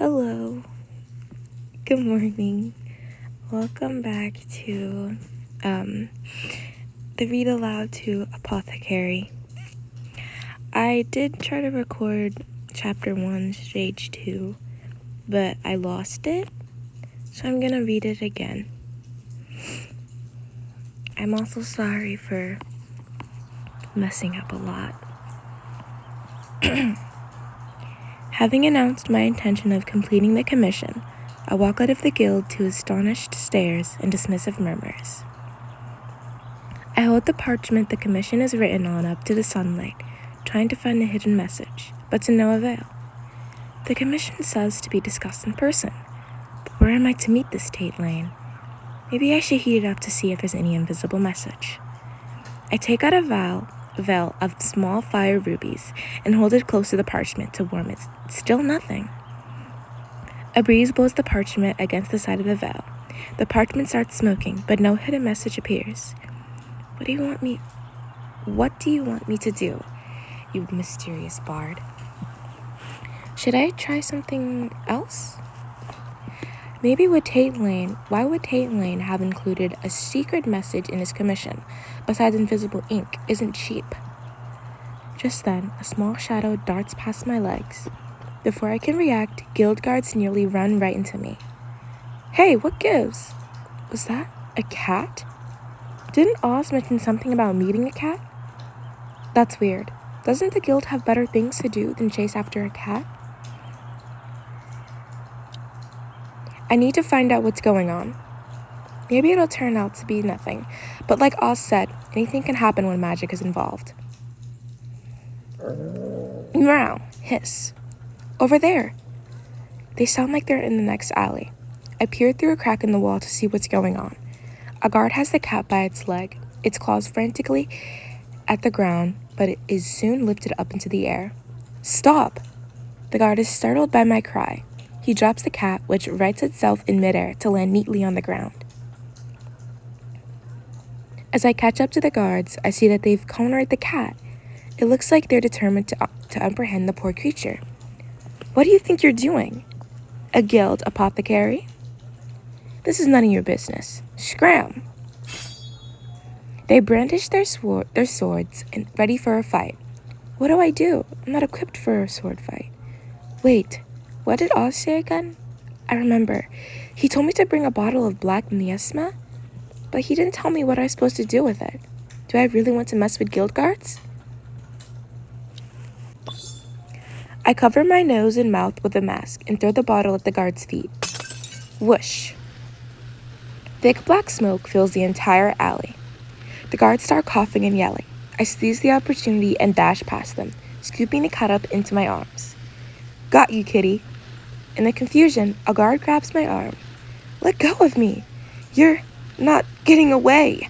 Hello, good morning. Welcome back to the Read Aloud to Apothecary. I did try to record chapter 1, stage 2, but I lost it, so I'm gonna read it again. I'm also sorry for messing up a lot. Having announced my intention of completing the commission, I walk out of the guild to astonished stares and dismissive murmurs. I hold the parchment the commission is written on up to the sunlight, trying to find a hidden message, but to no avail. The commission says to be discussed in person, but where am I to meet this Tate Lane? Maybe I should heat it up to see if there's any invisible message. I take out a vial of small fire rubies and hold it close to the parchment to warm it. Still nothing. A breeze blows the parchment against the side of the vial. The parchment starts smoking, but no hidden message appears. What do you want me to do, you mysterious bard? Should I try something else? Why would Tate Lane have included a secret message in his commission, besides invisible ink isn't cheap? Just then, a small shadow darts past my legs. Before I can react, guild guards nearly run right into me. Hey, what gives? Was that a cat? Didn't Oz mention something about meeting a cat? That's weird. Doesn't the guild have better things to do than chase after a cat? I need to find out what's going on. Maybe it'll turn out to be nothing, but like Oz said, anything can happen when magic is involved. Meow, hiss. Over there. They sound like they're in the next alley. I peer through a crack in the wall to see what's going on. A guard has the cat by its leg, its claws frantically at the ground, but it is soon lifted up into the air. Stop! The guard is startled by my cry. He drops the cat, which rights itself in midair to land neatly on the ground. As I catch up to the guards, I see that they've cornered the cat. It looks like they're determined to apprehend the poor creature. What do you think you're doing? A guild apothecary? This is none of your business. Scram! They brandish their swords and ready for a fight. What do I do? I'm not equipped for a sword fight. Wait, what did Oz say again? I remember. He told me to bring a bottle of black miasma, but he didn't tell me what I was supposed to do with it. Do I really want to mess with guild guards? I cover my nose and mouth with a mask and throw the bottle at the guard's feet. Whoosh. Thick black smoke fills the entire alley. The guards start coughing and yelling. I seize the opportunity and dash past them, scooping the cat up into my arms. Got you, kitty. In the confusion, a guard grabs my arm. Let go of me. You're not getting away.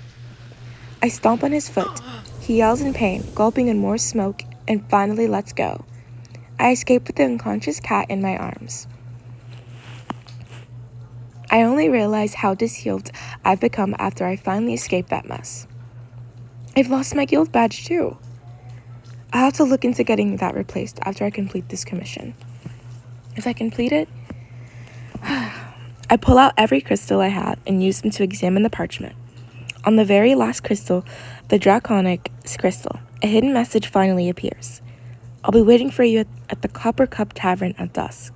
I stomp on his foot. He yells in pain, gulping in more smoke, and finally lets go. I escape with the unconscious cat in my arms. I only realize how disheveled I've become after I finally escape that mess. I've lost my guild badge too. I'll have to look into getting that replaced after I complete this commission. If I complete it, I pull out every crystal I have and use them to examine the parchment. On the very last crystal, the draconic crystal, a hidden message finally appears. I'll be waiting for you at the Copper Cup Tavern at dusk.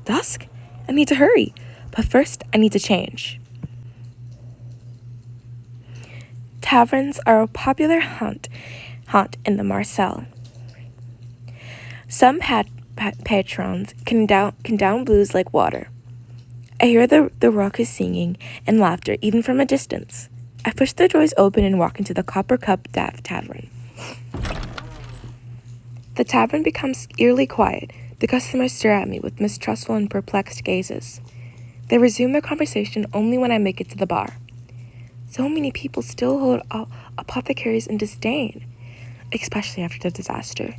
Dusk? I need to hurry, but first I need to change. Taverns are a popular haunt in the Marcel. Some patrons can down booze like water. I hear the raucous singing and laughter even from a distance. I push the doors open and walk into the Copper Cup Tavern. The tavern becomes eerily quiet. The customers stare at me with mistrustful and perplexed gazes. They resume their conversation only when I make it to the bar. So many people still hold apothecaries in disdain, especially after the disaster.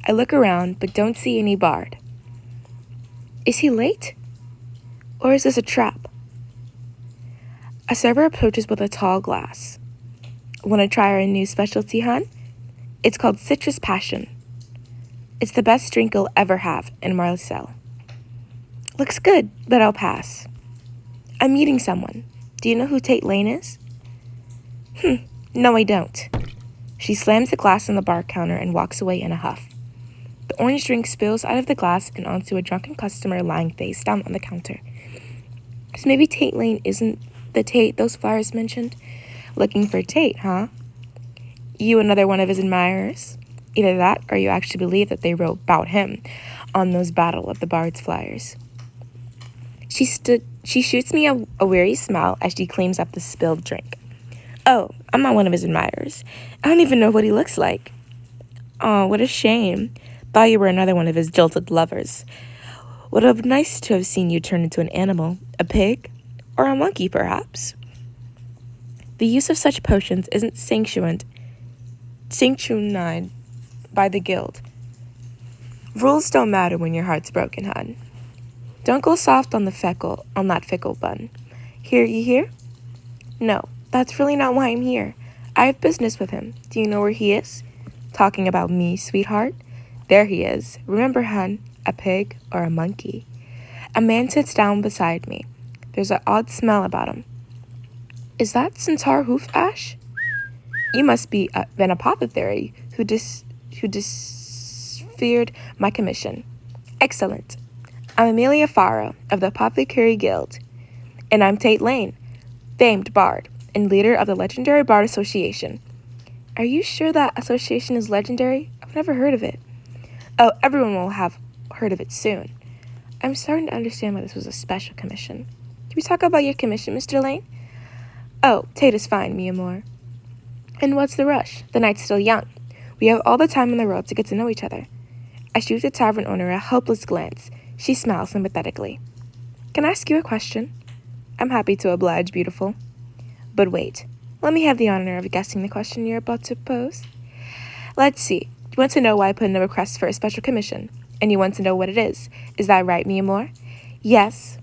I look around, but don't see any bard. Is he late? Or is this a trap? A server approaches with a tall glass. Want to try our new specialty, hon? It's called Citrus Passion. It's the best drink you'll ever have in Marcel. Looks good, but I'll pass. I'm meeting someone. Do you know who Tate Lane is? No, I don't. She slams the glass on the bar counter and walks away in a huff. The orange drink spills out of the glass and onto a drunken customer lying face down on the counter. So maybe Tate Lane isn't the Tate those flyers mentioned? Looking for Tate, huh? You another one of his admirers? Either that, or you actually believe that they wrote about him on those Battle of the Bards flyers. She shoots me a weary smile as she cleans up the spilled drink. Oh, I'm not one of his admirers. I don't even know what he looks like. Oh, what a shame. Thought you were another one of his jilted lovers. Would have been nice to have seen you turn into an animal, a pig, or a monkey, perhaps. The use of such potions isn't sanctioned by the guild. Rules don't matter when your heart's broken, hon. Don't go soft on that fickle bun. Hear you hear? No, that's really not why I'm here. I have business with him. Do you know where he is? Talking about me, sweetheart? There he is. Remember, hun, a pig or a monkey. A man sits down beside me. There's an odd smell about him. Is that centaur hoof ash? You must be an apothecary who disfeared my commission. Excellent. I'm Amelia Farrow of the Apothecary Guild, and I'm Tate Lane, famed bard and leader of the legendary Bard Association. Are you sure that association is legendary? I've never heard of it. Oh, everyone will have heard of it soon. I'm starting to understand why this was a special commission. Can we talk about your commission, Mr. Lane? Oh, Tate is fine, mi amor. And what's the rush? The night's still young. We have all the time in the world to get to know each other. I shoot the tavern owner a helpless glance. She smiles sympathetically. Can I ask you a question? I'm happy to oblige, beautiful. But wait, let me have the honor of guessing the question you're about to pose. Let's see. You want to know why I put in a request for a special commission, and you want to know what it is. Is that right, mi amor? Yes.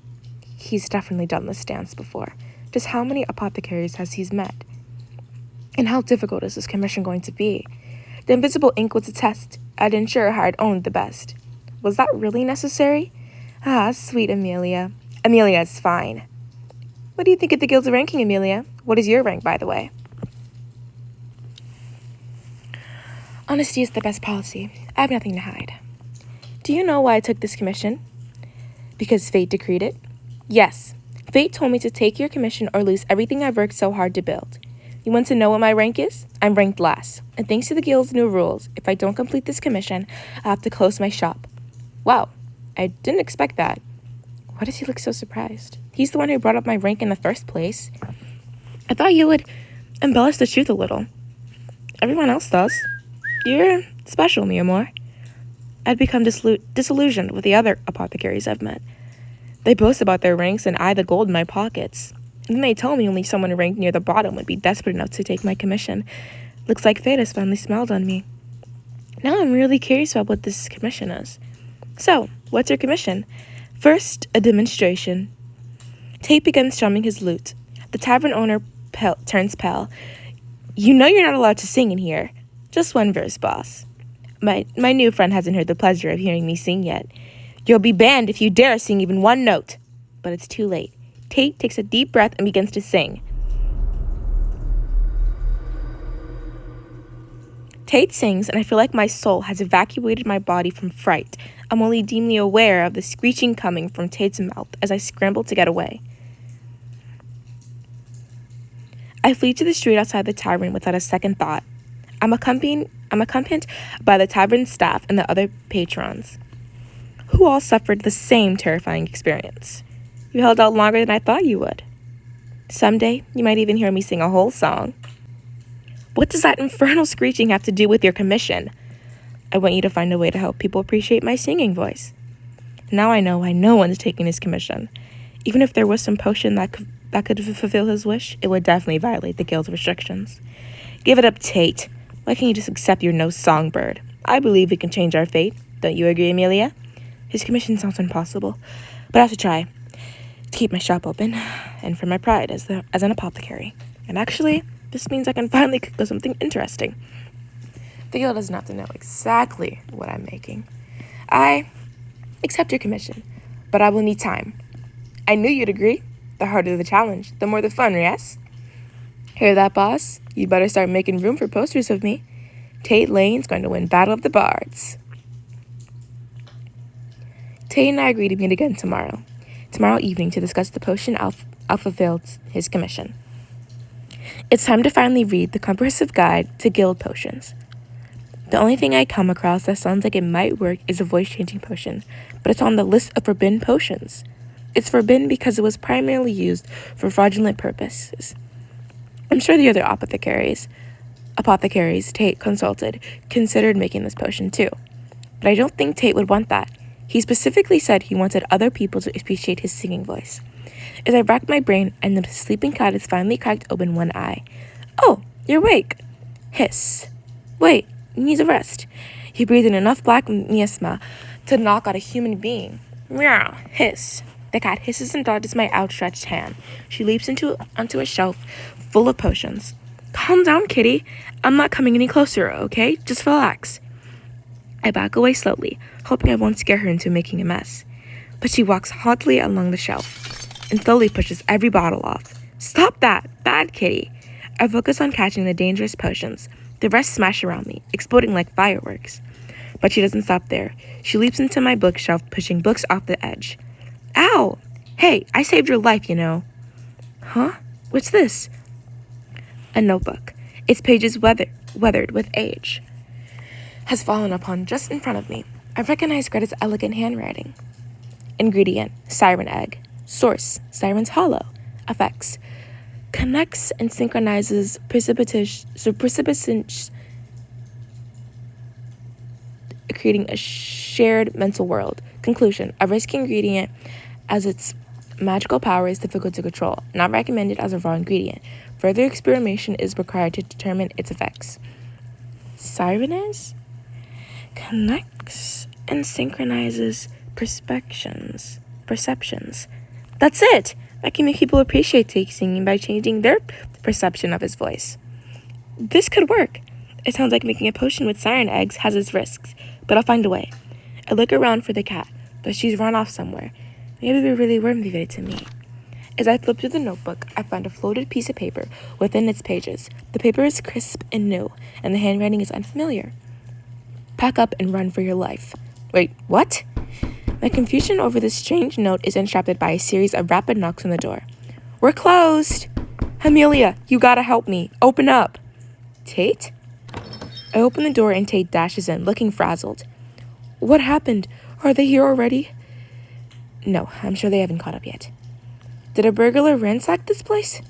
He's definitely done this dance before. Just how many apothecaries has he met? And how difficult is this commission going to be? The invisible ink was a test. I'd ensure I'd owned the best. Was that really necessary? Ah, sweet Amelia. Amelia is fine. What do you think of the guild's ranking, Amelia? What is your rank, by the way? Honesty is the best policy. I have nothing to hide. Do you know why I took this commission? Because fate decreed it? Yes. Fate told me to take your commission or lose everything I've worked so hard to build. You want to know what my rank is? I'm ranked last. And thanks to the guild's new rules, if I don't complete this commission, I'll have to close my shop. Wow, I didn't expect that. Why does he look so surprised? He's the one who brought up my rank in the first place. I thought you would embellish the truth a little. Everyone else does. You're special, mi amor. I'd become disillusioned with the other apothecaries I've met. They boast about their ranks and I the gold in my pockets. And then they told me only someone ranked near the bottom would be desperate enough to take my commission. Looks like fate has finally smiled on me. Now I'm really curious about what this commission is. So, what's your commission? First, a demonstration. Tate begins strumming his lute. The tavern owner turns pale. You know you're not allowed to sing in here. Just one verse, boss. My new friend hasn't heard the pleasure of hearing me sing yet. You'll be banned if you dare sing even one note. But it's too late. Tate takes a deep breath and begins to sing. Tate sings, and I feel like my soul has evacuated my body from fright. I'm only dimly aware of the screeching coming from Tate's mouth as I scramble to get away. I flee to the street outside the tavern without a second thought. I'm accompanied by the tavern staff and the other patrons, who all suffered the same terrifying experience. You held out longer than I thought you would. Someday, you might even hear me sing a whole song. What does that infernal screeching have to do with your commission? I want you to find a way to help people appreciate my singing voice. Now I know why no one's taking his commission. Even if there was some potion that could fulfill his wish, it would definitely violate the guild's restrictions. Give it up, Tate. Why can't you just accept your no songbird? I believe we can change our fate. Don't you agree, Amelia? His commission sounds impossible, but I have to try to keep my shop open, and for my pride as an apothecary. And actually, this means I can finally cook something interesting. The guild doesn't have to know exactly what I'm making. I accept your commission, but I will need time. I knew you'd agree. The harder the challenge, the more the fun, yes? Hear that, boss? You better start making room for posters of me. Tate Lane's going to win Battle of the Bards. Tate and I agree to meet again tomorrow evening, to discuss the potion Alpha failed his commission. It's time to finally read the comprehensive guide to guild potions. The only thing I come across that sounds like it might work is a voice-changing potion, but it's on the list of forbidden potions. It's forbidden because it was primarily used for fraudulent purposes. I'm sure the other apothecaries Tate consulted considered making this potion too, but I don't think Tate would want that. He specifically said he wanted other people to appreciate his singing voice. As I racked my brain, and the sleeping cat has finally cracked open one eye. Oh, you're awake. Hiss. Wait, he needs a rest. He breathed in enough black miasma to knock out a human being. Meow. Hiss. The cat hisses and dodges my outstretched hand. She leaps onto a shelf full of potions. Calm down, kitty. I'm not coming any closer, okay? Just relax. I back away slowly, hoping I won't scare her into making a mess. But she walks haughtily along the shelf and slowly pushes every bottle off. Stop that! Bad kitty! I focus on catching the dangerous potions. The rest smash around me, exploding like fireworks. But she doesn't stop there. She leaps into my bookshelf, pushing books off the edge. Ow! Hey, I saved your life, you know. Huh? What's this? A notebook. Its pages weathered with age has fallen upon just in front of me. I recognize Greta's elegant handwriting. Ingredient, siren egg. Source, siren's hollow. Effects, connects and synchronizes precipitants, creating a shared mental world. Conclusion, a risky ingredient as its magical power is difficult to control. Not recommended as a raw ingredient. Further experimentation is required to determine its effects. Sireness connects and synchronizes perceptions. That's it! I can make people appreciate Tate singing by changing their perception of his voice. This could work. It sounds like making a potion with siren eggs has its risks, but I'll find a way. I look around for the cat, but she's run off somewhere. Maybe we really were invited to meet. As I flip through the notebook, I find a folded piece of paper within its pages. The paper is crisp and new, and the handwriting is unfamiliar. Pack up and run for your life. Wait, what? My confusion over this strange note is interrupted by a series of rapid knocks on the door. We're closed! Amelia, you gotta help me. Open up! Tate? I open the door and Tate dashes in, looking frazzled. What happened? Are they here already? No, I'm sure they haven't caught up yet. Did a burglar ransack this place?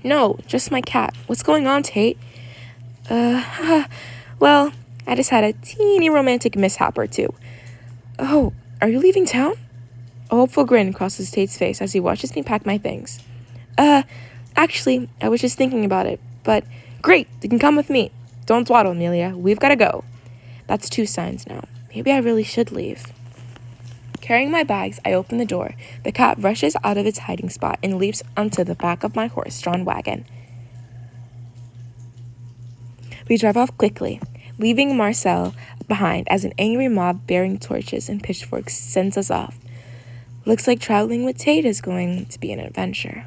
No, just my cat. What's going on, Tate? Well, I just had a teeny romantic mishap or two. Oh, are you leaving town? A hopeful grin crosses Tate's face as he watches me pack my things. Actually, I was just thinking about it, but great, you can come with me. Don't dawdle, Amelia. We've got to go. That's 2 signs now. Maybe I really should leave. Carrying my bags, I open the door. The cat rushes out of its hiding spot and leaps onto the back of my horse-drawn wagon. We drive off quickly, leaving Marcel behind as an angry mob bearing torches and pitchforks sends us off. Looks like traveling with Tate is going to be an adventure.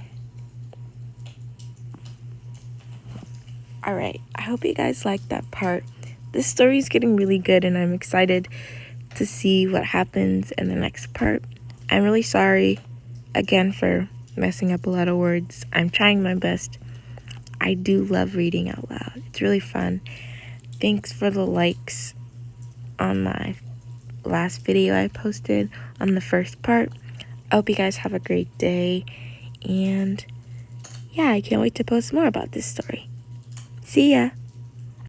Alright, I hope you guys liked that part. This story is getting really good and I'm excited to see what happens in the next part. I'm really sorry again for messing up a lot of words. I'm trying my best. I do love reading out loud. It's really fun. Thanks for the likes on my last video I posted on the first part. I hope you guys have a great day. And yeah, I can't wait to post more about this story. See ya!